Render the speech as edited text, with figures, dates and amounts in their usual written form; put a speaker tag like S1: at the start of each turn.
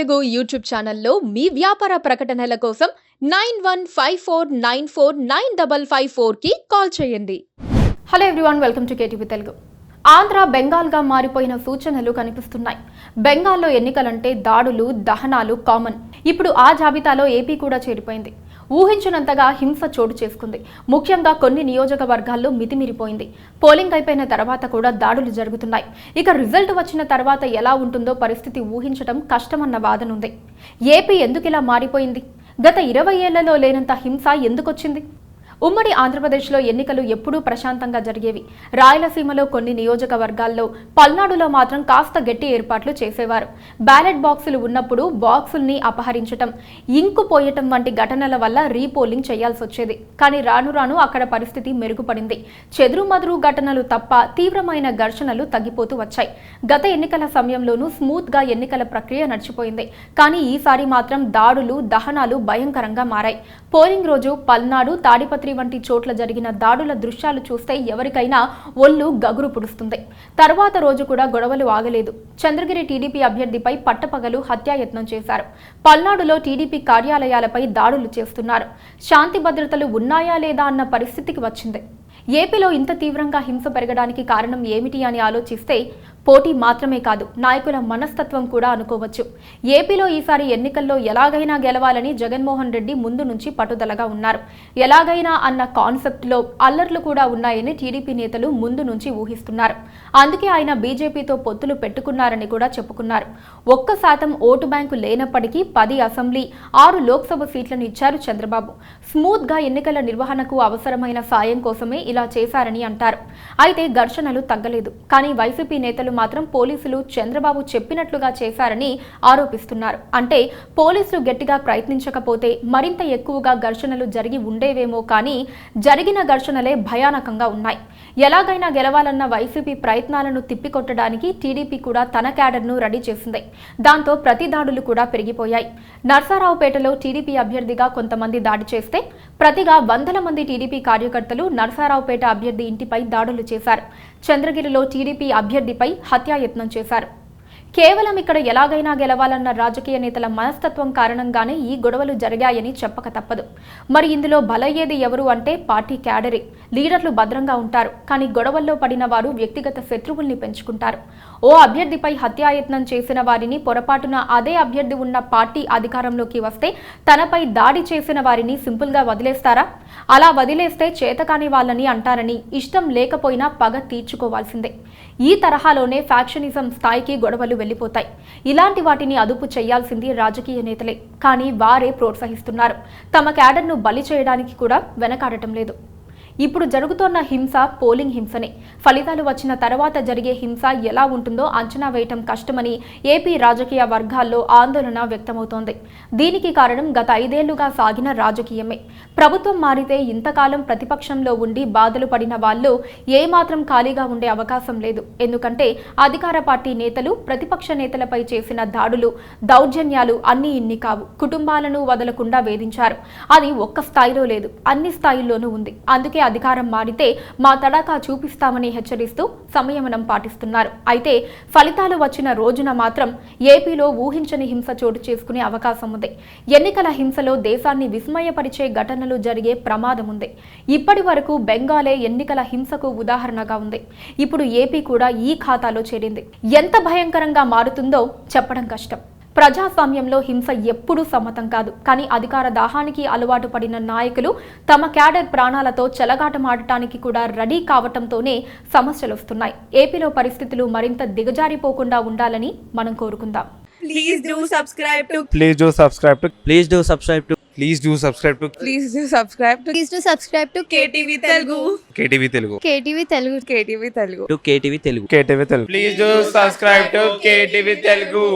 S1: Telugu YouTube ఛానల్లో మీ వ్యాపార ప్రకటనల కోసం 9154949554కి కాల్ చేయండి.
S2: Hello everyone, welcome to KTV Telugu. Andhra బెంగాల్గా మారిపోయిన సూచనలు కనిపిస్తున్నాయి. బెంగాల్లో ఎన్నికలంటే దాడులు, దహనాలు కామన్. ఇప్పుడు ఆ జాబితాలో ఏపీ కూడా చేరిపోయింది. ఊహించినంతగా హింస చోటు చేసుకుంది. ముఖ్యంగా కొన్ని నియోజకవర్గాల్లో మితిమిరిపోయింది. పోలింగ్ అయిపోయిన తర్వాత కూడా దాడులు జరుగుతున్నాయి. ఇక రిజల్ట్ వచ్చిన తర్వాత ఎలా ఉంటుందో పరిస్థితి ఊహించడం కష్టమన్న వాదనుంది. ఏపీ ఎందుకు ఇలా మారిపోయింది? గత 20 ఏళ్లలో లేనంత హింస ఎందుకొచ్చింది? ఉమ్మడి ఆంధ్రప్రదేశ్లో ఎన్నికలు ఎప్పుడూ ప్రశాంతంగా జరిగేవి. రాయలసీమలో కొన్ని నియోజకవర్గాల్లో, పల్నాడులో మాత్రం కాస్త గట్టి ఏర్పాట్లు చేసేవారు. బ్యాలెట్ బాక్సులు ఉన్నప్పుడు బాక్సుల్ని అపహరించటం, ఇంకు పోయటం వంటి ఘటనల వల్ల రీపోలింగ్ చేయాల్సి వచ్చేది. కానీ రాను రాను అక్కడ పరిస్థితి మెరుగుపడింది. చెదురుమదురు ఘటనలు తప్ప తీవ్రమైన ఘర్షణలు తగ్గిపోతూ వచ్చాయి. గత ఎన్నికల సమయంలోనూ స్మూత్గా ఎన్నికల ప్రక్రియ నడిచిపోయింది. కానీ ఈసారి మాత్రం దాడులు, దహనాలు భయంకరంగా మారాయి. పోలింగ్ రోజు పల్నాడు, తాడిపత్రి వంటి చోట్ల జరిగిన దాడుల దృశ్యాలు చూస్తే ఎవరికైనా ఒళ్ళు గగురు పుడుస్తుంది. తర్వాత రోజు కూడా గొడవలు ఆగలేదు. చంద్రగిరి టీడీపీ అభ్యర్థిపై పట్టపగలు హత్యాయత్నం చేశారు. పల్నాడులో టీడీపీ కార్యాలయాలపై దాడులు చేస్తున్నారు. శాంతి భద్రతలు ఉన్నాయా లేదా అన్న పరిస్థితికి వచ్చింది. ఏపీలో ఇంత తీవ్రంగా హింస పెరగడానికి కారణం ఏమిటి అని ఆలోచిస్తే పోటీ మాత్రమే కాదు, నాయకుల మనస్తత్వం కూడా అనుకోవచ్చు. ఏపీలో ఈసారి ఎన్నికల్లో ఎలాగైనా గెలవాలని జగన్మోహన్ రెడ్డి ముందు నుంచి పట్టుదలగా ఉన్నారు. ఎలాగైనా అన్న కాన్సెప్ట్లో అల్లర్లు కూడా ఉన్నాయని టీడీపీ నేతలు ముందు నుంచి ఊహిస్తున్నారు. అందుకే ఆయన బీజేపీతో పొత్తులు పెట్టుకున్నారని కూడా చెప్పుకున్నారు. 1% ఓటు బ్యాంకు లేనప్పటికీ 10 అసెంబ్లీ, 6 లోక్సభ సీట్లను ఇచ్చారు చంద్రబాబు. స్మూత్గా ఎన్నికల నిర్వహణకు అవసరమైన సాయం కోసమే ఇలా చేశారని అంటారు. అయితే ఘర్షణలు తగ్గలేదు. కానీ వైసీపీ నేతలు మాత్రం పోలీసులు చంద్రబాబు చెప్పినట్లుగా చేశారని ఆరోపిస్తున్నారు. అంటే పోలీసులు గట్టిగా ప్రయత్నించకపోతే మరింత ఎక్కువగా ఘర్షణలు జరిగి ఉండేవేమో, కానీ జరిగిన ఘర్షణలే భయానకంగా ఉన్నాయి. ఎలాగైనా గెలవాలన్న వైసీపీ ప్రయత్నాలను తిప్పికొట్టడానికి టీడీపీ కూడా తన క్యాడర్ను రెడీ చేసింది. దాంతో ప్రతి దాడులు కూడా పెరిగిపోయాయి. నర్సారావుపేటలో టీడీపీ అభ్యర్థిగా కొంతమంది దాడి చేస్తే ప్రతిగా వందల మంది టీడీపీ కార్యకర్తలు నర్సారావుపేట అభ్యర్థి ఇంటిపై దాడులు చేశారు. చంద్రగిరిలో టీడీపీ అభ్యర్థిపై హత్యాయత్నం చేశారు. కేవలం ఇక్కడ ఎలాగైనా గెలవాలన్న రాజకీయ నేతల మనస్తత్వం కారణంగానే ఈ గొడవలు జరిగాయని చెప్పక తప్పదు. మరి ఇందులో బలయ్యేది ఎవరు అంటే పార్టీ క్యాడరే. లీడర్లు భద్రంగా ఉంటారు, కానీ గొడవల్లో పడిన వారు వ్యక్తిగత శత్రువుల్ని పెంచుకుంటారు. ఓ అభ్యర్థిపై హత్యాయత్నం చేసిన వారిని పొరపాటున అదే అభ్యర్థి ఉన్న పార్టీ అధికారంలోకి వస్తే తనపై దాడి చేసిన వారిని సింపుల్గా వదిలేస్తారా? అలా వదిలేస్తే చేతకాని వాళ్ళని అంటారని, ఇష్టం లేకపోయినా పగ తీర్చుకోవాల్సిందే. ఈ తరహాలోనే ఫ్యాక్షనిజం స్థాయికి గొడవలు వెళ్ళిపోతాయి. ఇలాంటి వాటిని అదుపు చేయాల్సింది రాజకీయ నేతలే, కానీ వారే ప్రోత్సహిస్తున్నారు. తమ క్యాడర్ను బలి చేయడానికి కూడా వెనకాడటం లేదు. ఇప్పుడు జరుగుతోన్న హింస పోలింగ్ హింసనే. ఫలితాలు వచ్చిన తర్వాత జరిగే హింస ఎలా ఉంటుందో అంచనా వేయటం కష్టమని ఏపీ రాజకీయ వర్గాల్లో ఆందోళన వ్యక్తమవుతోంది. దీనికి కారణం గత 5 ఏళ్లుగా సాగిన రాజకీయమే. ప్రభుత్వం మారితే ఇంతకాలం ప్రతిపక్షంలో ఉండి బాధలు పడిన వాళ్ళు ఏమాత్రం ఖాళీగా ఉండే అవకాశం లేదు. ఎందుకంటే అధికార పార్టీ నేతలు ప్రతిపక్ష నేతలపై చేసిన దాడులు, దౌర్జన్యాలు అన్నీ ఇన్ని కావు. కుటుంబాలను వదలకుండా వేధించారు. అది ఒక్క స్థాయిలో లేదు, అన్ని స్థాయిల్లోనూ ఉంది. అందుకే అధికారం మారితే మా తడాకా చూపిస్తామని హెచ్చరిస్తూ సంయమనం పాటిస్తున్నారు. అయితే ఫలితాలు వచ్చిన రోజున మాత్రం ఏపీలో ఊహించని హింస చోటు చేసుకునే అవకాశం ఉంది. ఎన్నికల హింసలో దేశాన్ని విస్మయపరిచే ఘటనలు జరిగే ప్రమాదం ఉంది. ఇప్పటి వరకు బెంగాలే ఎన్నికల హింసకు ఉదాహరణగా ఉంది. ఇప్పుడు ఏపీ కూడా ఈ ఖాతాలో చేరింది. ఎంత భయంకరంగా మారుతుందో చెప్పడం కష్టం. ప్రజాస్వామ్యంలో హింస ఎప్పుడూ సమ్మతం కాదు. కానీ అధికార దాహానికి అలవాటు పడిన నాయకులు తమ క్యాడర్ ప్రాణాలతో చెలగాటమాడటానికి కూడా రెడీ కావటంతోనే సమస్యలు వస్తున్నాయి. ఏపీలో పరిస్థితులు మరింత దిగజారిపోకుండా ఉండాలని మనం కోరుకుందాం.
S3: Please do subscribe to
S4: Please do subscribe to
S5: Please do subscribe to
S4: Please do subscribe to
S3: Please do subscribe to
S6: Please do subscribe to
S3: KTV Telugu.
S4: KTV Telugu.
S6: KTV Telugu.
S3: KTV Telugu.
S5: KTV Telugu.
S4: KTV Telugu. Please do subscribe to KTV Telugu.